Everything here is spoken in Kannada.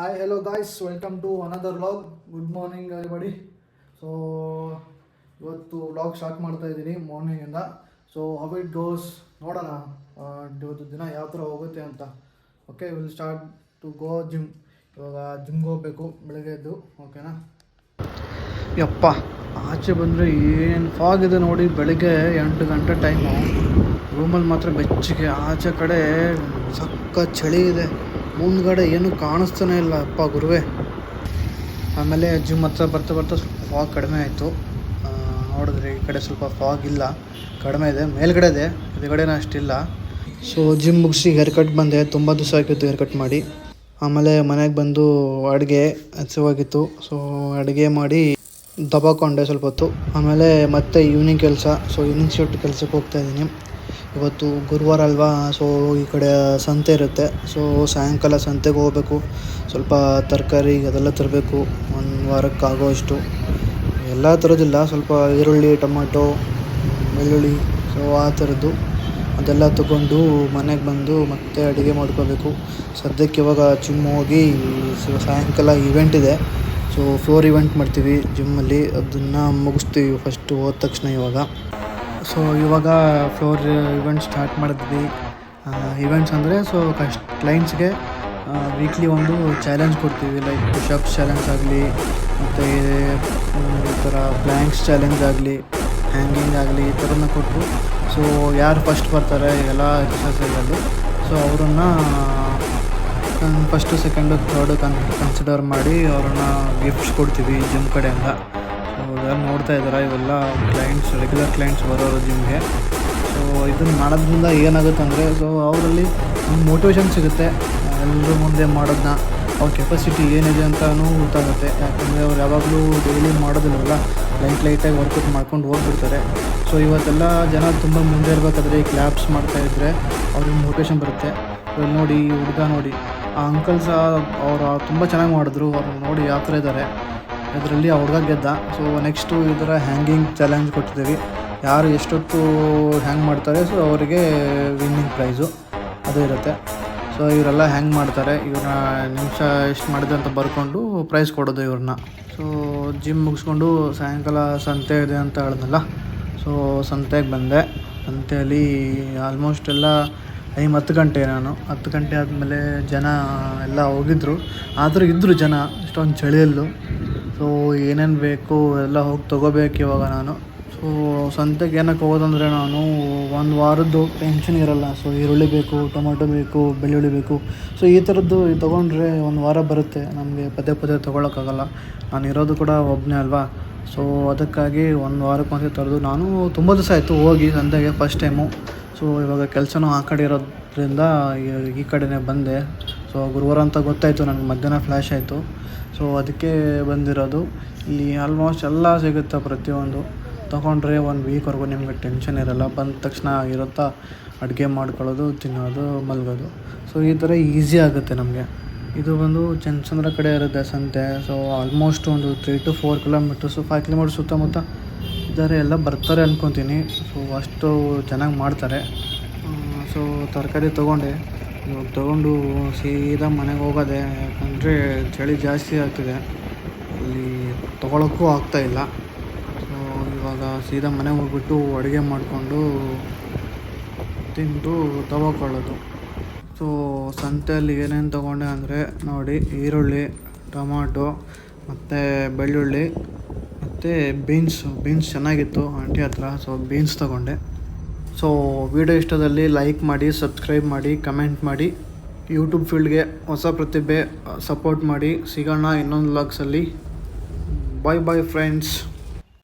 Hi, hello guys, welcome to another vlog. Good morning everybody. So ಇವತ್ತು ವ್ಲಾಗ್ ಸ್ಟಾರ್ಟ್ ಮಾಡ್ತಾ ಇದ್ದೀನಿ ಮಾರ್ನಿಂಗಿಂದ. ಸೊ ಹೌ ಇಟ್ ಗೋಸ್ ನೋಡೋಣ ಇವತ್ತು ದಿನ ಯಾವ ಥರ ಹೋಗುತ್ತೆ ಅಂತ. Okay, will start to go gym. ಇವಾಗ ಜಿಮ್ಗೆ ಹೋಗಬೇಕು ಬೆಳಗ್ಗೆ ಎದ್ದು. ಓಕೆನಾ? ಯಪ್ಪ, ಆಚೆ ಬಂದರೆ ಏನು ಫಾಗ್ ಇದೆ ನೋಡಿ. ಬೆಳಗ್ಗೆ 8 ಗಂಟೆ ಟೈಮು. ರೂಮಲ್ಲಿ ಮಾತ್ರ ಬೆಚ್ಚಗೆ, ಆಚೆ ಕಡೆ ಸಕ್ಕ ಚಳಿ ಇದೆ. ಮುಂದ್ಗಡೆ ಏನು ಕಾಣಿಸ್ತಾನೆ ಇಲ್ಲ ಅಪ್ಪ ಗುರುವೆ. ಆಮೇಲೆ ಜಿಮ್ ಹತ್ರ ಬರ್ತಾ ಬರ್ತಾ ಸ್ವಲ್ಪ ಫಾಗ್ ಕಡಿಮೆ ಆಯಿತು. ನೋಡಿದ್ರೆ ಈ ಕಡೆ ಸ್ವಲ್ಪ ಫಾಗ್ ಇಲ್ಲ, ಕಡಿಮೆ ಇದೆ. ಮೇಲ್ಗಡೆ ಇದೆ, ಎದುರುಗಡೆನೂ ಅಷ್ಟಿಲ್ಲ. ಸೊ ಜಿಮ್ ಮುಗಿಸಿ ಹೇರ್ ಕಟ್ ಬಂದೆ. ತುಂಬ ದಿವಸ ಆಗಿತ್ತು ಹೇರ್ ಕಟ್ ಮಾಡಿ. ಆಮೇಲೆ ಮನೆಗೆ ಬಂದು ಅಡುಗೆ ಹಸಿವಾಗಿತ್ತು. ಸೊ ಅಡುಗೆ ಮಾಡಿ ದಬಾಕೊಂಡೆ ಸ್ವಲ್ಪ ಹೊತ್ತು. ಆಮೇಲೆ ಮತ್ತೆ ಈವ್ನಿಂಗ್ ಕೆಲಸ. ಸೊ ಈವ್ನಿಂಗ್ ಶಿಫ್ಟ್ ಕೆಲಸಕ್ಕೆ ಹೋಗ್ತಾಯಿದ್ದೀನಿ. ಇವತ್ತು ಗುರುವಾರ ಅಲ್ವಾ, ಸೊ ಈ ಕಡೆ ಸಂತೆ ಇರುತ್ತೆ. ಸೊ ಸಾಯಂಕಾಲ ಸಂತೆಗೆ ಹೋಗಬೇಕು. ಸ್ವಲ್ಪ ತರಕಾರಿ ಅದೆಲ್ಲ ತರಬೇಕು, ಒಂದು ವಾರಕ್ಕಾಗೋ ಅಷ್ಟು. ಎಲ್ಲ ತರೋದಿಲ್ಲ, ಸ್ವಲ್ಪ ಈರುಳ್ಳಿ, ಟೊಮಾಟೊ, ಬೆಳ್ಳುಳ್ಳಿ, ಸೊ ಆ ಥರದ್ದು ಅದೆಲ್ಲ ತೊಗೊಂಡು ಮನೆಗೆ ಬಂದು ಮತ್ತೆ ಅಡುಗೆ ಮಾಡ್ಕೋಬೇಕು. ಸದ್ಯಕ್ಕೆ ಇವಾಗ ಜಿಮ್ ಹೋಗಿ ಸಾಯಂಕಾಲ ಇವೆಂಟ್ ಇದೆ. ಸೊ ಫ್ಲೋರ್ ಇವೆಂಟ್ ಮಾಡ್ತೀವಿ ಜಿಮ್ಮಲ್ಲಿ, ಅದನ್ನು ಮುಗಿಸ್ತೀವಿ ಫಸ್ಟು ಹೋದ ತಕ್ಷಣ. ಸೊ ಇವಾಗ ಫ್ಲೋರ್ ಇವೆಂಟ್ ಸ್ಟಾರ್ಟ್ ಮಾಡಿದ್ವಿ. ಇವೆಂಟ್ಸ್ ಅಂದರೆ ಸೊ ಕ್ಲೈಂಟ್ಸ್ಗೆ ವೀಕ್ಲಿ ಒಂದು ಚಾಲೆಂಜ್ ಕೊಡ್ತೀವಿ. ಲೈಕ್ ಪುಷಪ್ಸ್ ಚಾಲೆಂಜ್ ಆಗಲಿ, ಮತ್ತು ಈ ಥರ ಪ್ಲ್ಯಾಂಕ್ಸ್ ಚಾಲೆಂಜ್ ಆಗಲಿ, ಹ್ಯಾಂಗಿಂಗ್ ಆಗಲಿ, ಈ ಥರನ ಕೊಟ್ಟು ಸೊ ಯಾರು ಫಸ್ಟ್ ಬರ್ತಾರೆ ಎಲ್ಲ ಎಕ್ಸಸೈಸಲ್ಲಿ, ಸೊ ಅವರನ್ನು ಫಸ್ಟು ಸೆಕೆಂಡು ಥರ್ಡು ಕನ್ಸಿಡರ್ ಮಾಡಿ ಅವ್ರನ್ನ ಗಿಫ್ಟ್ಸ್ ಕೊಡ್ತೀವಿ ಜಿಮ್ ಕಡೆಯಿಂದ. ಸೊ ಯಾರು ನೋಡ್ತಾ ಇದ್ದಾರೆ, ಇವೆಲ್ಲ ಕ್ಲೈಂಟ್ಸ್, ರೆಗ್ಯುಲರ್ ಕ್ಲೈಂಟ್ಸ್ ಬರೋರು ಜಿಮ್ಗೆ. ಸೊ ಇದನ್ನು ಮಾಡೋದ್ರಿಂದ ಏನಾಗುತ್ತೆ ಅಂದರೆ, ಸೊ ಅವರಲ್ಲಿ ಒಂದು ಮೋಟಿವೇಶನ್ ಸಿಗುತ್ತೆ. ಎಲ್ಲರೂ ಮುಂದೆ ಮಾಡೋದನ್ನ ಅವ್ರ ಕೆಪಾಸಿಟಿ ಏನಿದೆ ಅಂತಲೂ ಗೊತ್ತಾಗುತ್ತೆ. ಯಾಕಂದರೆ ಅವ್ರು ಯಾವಾಗಲೂ ಡೈಲಿ ಮಾಡೋದಿಲ್ಲವಲ್ಲ, ಲೈಟಾಗಿ ವರ್ಕೌಟ್ ಮಾಡ್ಕೊಂಡು ಹೋಗ್ಬಿಡ್ತಾರೆ. ಸೊ ಇವತ್ತೆಲ್ಲ ಜನ ತುಂಬ ಮುಂದೆ ಇರಬೇಕಾದ್ರೆ ಈ ಕ್ಲ್ಯಾಪ್ಸ್ ಮಾಡ್ತಾಯಿದ್ರೆ ಅವ್ರಿಗೆ ಮೋಟಿವೇಶನ್ ಬರುತ್ತೆ. ಇವಾಗ ನೋಡಿ, ಈ ಹುಡುಗ ನೋಡಿ, ಆ ಅಂಕಲ್ ಸಹ ಅವರು ತುಂಬ ಚೆನ್ನಾಗಿ ಮಾಡಿದ್ರು. ಅವ್ರು ನೋಡಿ ಯಾವ ಥರ ಇದ್ದಾರೆ, ಇದರಲ್ಲಿ ಆ ಹುಡುಗ ಗೆದ್ದ. ಸೊ ನೆಕ್ಸ್ಟು ಈ ಥರ ಹ್ಯಾಂಗಿಂಗ್ ಚಾಲೆಂಜ್ ಕೊಟ್ಟಿದ್ದೀವಿ. ಯಾರು ಎಷ್ಟೊತ್ತು ಹ್ಯಾಂಗ್ ಮಾಡ್ತಾರೆ, ಸೊ ಅವರಿಗೆ ವಿನ್ನಿಂಗ್ ಪ್ರೈಸು ಅದು ಇರುತ್ತೆ. ಸೊ ಇವರೆಲ್ಲ ಹ್ಯಾಂಗ್ ಮಾಡ್ತಾರೆ, ಇವ್ರನ್ನ ನಿಮಿಷ ಎಷ್ಟು ಮಾಡಿದೆ ಅಂತ ಬರ್ಕೊಂಡು ಪ್ರೈಸ್ ಕೊಡೋದು ಇವ್ರನ್ನ. ಸೊ ಜಿಮ್ ಮುಗಿಸ್ಕೊಂಡು ಸಾಯಂಕಾಲ ಸಂತೆ ಇದೆ ಅಂತ ಹೇಳಿದ್ನಲ್ಲ, ಸೊ ಸಂತೆಗೆ ಬಂದೆ. ಸಂತೆಯಲ್ಲಿ ಆಲ್ಮೋಸ್ಟ್ ಎಲ್ಲ 10 ಗಂಟೆ, ನಾನು 10 ಗಂಟೆ ಆದಮೇಲೆ ಜನ ಎಲ್ಲ ಹೋಗಿದ್ದರು. ಆದರೂ ಇದ್ದರು ಜನ, ಇಷ್ಟೊಂದು ಚಳಿಯಲ್ಲೂ. ಸೊ ಏನೇನು ಬೇಕು ಎಲ್ಲ ಹೋಗಿ ತೊಗೋಬೇಕು ಇವಾಗ ನಾನು. ಸೊ ಸಂತೆಗೆ ಏನಕ್ಕೆ ಹೋಗೋದಂದರೆ, ನಾನು ಒಂದು ವಾರದ್ದು ಟೆನ್ಷನ್ ಇರೋಲ್ಲ. ಸೊ ಈರುಳ್ಳಿ ಬೇಕು, ಟೊಮೊಟೊ ಬೇಕು, ಬೆಳ್ಳುಳ್ಳಿ ಬೇಕು. ಸೊ ಈ ಥರದ್ದು ತೊಗೊಂಡ್ರೆ ಒಂದು ವಾರ ಬರುತ್ತೆ. ನಮಗೆ ಪದೇ ಪದೇ ತೊಗೊಳಕ್ಕಾಗಲ್ಲ. ನಾನು ಇರೋದು ಕೂಡ ಒಬ್ಬನೇ ಅಲ್ವಾ. ಸೊ ಅದಕ್ಕಾಗಿ ಒಂದು ವಾರಕ್ಕೆ ಒಂದ್ಸತಿ ತರೋದು. ನಾನು ತುಂಬ ದಿವಸ ಆಯಿತು ಹೋಗಿ ಸಂತೆಗೆ, ಫಸ್ಟ್ ಟೈಮು. ಸೊ ಇವಾಗ ಕೆಲಸನೂ ಆ ಕಡೆ ಇರೋದ್ರಿಂದ ಈ ಕಡೆನೇ ಬಂದೆ. ಸೊ ಗುರುವಾರ ಅಂತ ಗೊತ್ತಾಯಿತು ನನಗೆ, ಮಧ್ಯಾಹ್ನ ಫ್ಲ್ಯಾಶ್ ಆಯಿತು. ಸೊ ಅದಕ್ಕೆ ಬಂದಿರೋದು. ಇಲ್ಲಿ ಆಲ್ಮೋಸ್ಟ್ ಎಲ್ಲ ಸಿಗುತ್ತೆ, ಪ್ರತಿಯೊಂದು ತೊಗೊಂಡ್ರೆ 1 ವೀಕ್ವರೆಗೂ ನಿಮಗೆ ಟೆನ್ಷನ್ ಇರೋಲ್ಲ. ಬಂದ ತಕ್ಷಣ ಇರುತ್ತಾ, ಅಡುಗೆ ಮಾಡ್ಕೊಳ್ಳೋದು, ತಿನ್ನೋದು, ಮಲಗೋದು. ಸೊ ಈ ಥರ ಈಸಿ ಆಗುತ್ತೆ ನಮಗೆ. ಇದು ಬಂದು ಚನ್ನಚಂದ್ರ ಕಡೆ ಇರುತ್ತೆ ಸಂತೆ. ಸೊ ಆಲ್ಮೋಸ್ಟ್ ಒಂದು 3 to 4 ಕಿಲೋಮೀಟರ್ಸು, 5 ಕಿಲೋಮೀಟರ್ ಸುತ್ತಮುತ್ತ ಇದ್ದಾರೆ, ಎಲ್ಲ ಬರ್ತಾರೆ ಅಂದ್ಕೊತೀನಿ. ಸೊ ಅಷ್ಟು ಚೆನ್ನಾಗಿ ಮಾಡ್ತಾರೆ. ಸೊ ತರಕಾರಿ ತೊಗೊಂಡೆ. ಇವಾಗ ತೊಗೊಂಡು ಸೀದಾ ಮನೆಗೆ ಹೋಗೋದೆ. ಯಾಕಂದರೆ ಚಳಿ ಜಾಸ್ತಿ ಆಗ್ತಿದೆ, ಅಲ್ಲಿ ತೊಗೊಳಕ್ಕೂ ಆಗ್ತಾಯಿಲ್ಲ. ಸೊ ಇವಾಗ ಸೀದಾ ಮನೆಗೆ ಹೋಗ್ಬಿಟ್ಟು ಅಡುಗೆ ಮಾಡಿಕೊಂಡು ತಿಂದು ತೊಗೊಳ್ಳೋದು. ಸೊ ಸಂತೆಯಲ್ಲಿ ಏನೇನು ತೊಗೊಂಡೆ ಅಂದರೆ ನೋಡಿ, ಈರುಳ್ಳಿ, ಟೊಮಾಟೊ, ಮತ್ತು ಬೆಳ್ಳುಳ್ಳಿ, ಮತ್ತು ಬೀನ್ಸ್ ಚೆನ್ನಾಗಿತ್ತು ಆಂಟಿ ಹತ್ರ. ಸೊ ಬೀನ್ಸ್ ತೊಗೊಂಡೆ. ಸೊ ವಿಡಿಯೋ ಇಷ್ಟದಲ್ಲಿ ಲೈಕ್ ಮಾಡಿ, ಸಬ್ಸ್ಕ್ರೈಬ್ ಮಾಡಿ, ಕಮೆಂಟ್ ಮಾಡಿ. ಯೂಟ್ಯೂಬ್ ಫೀಲ್ಡ್ಗೆ ಹೊಸ ಪ್ರತಿಭೆ, ಸಪೋರ್ಟ್ ಮಾಡಿ. ಸಿಗೋಣ ಇನ್ನೊಂದು ವ್ಲಾಗ್ಸಲ್ಲಿ. ಬಾಯ್ ಬಾಯ್ ಫ್ರೆಂಡ್ಸ್.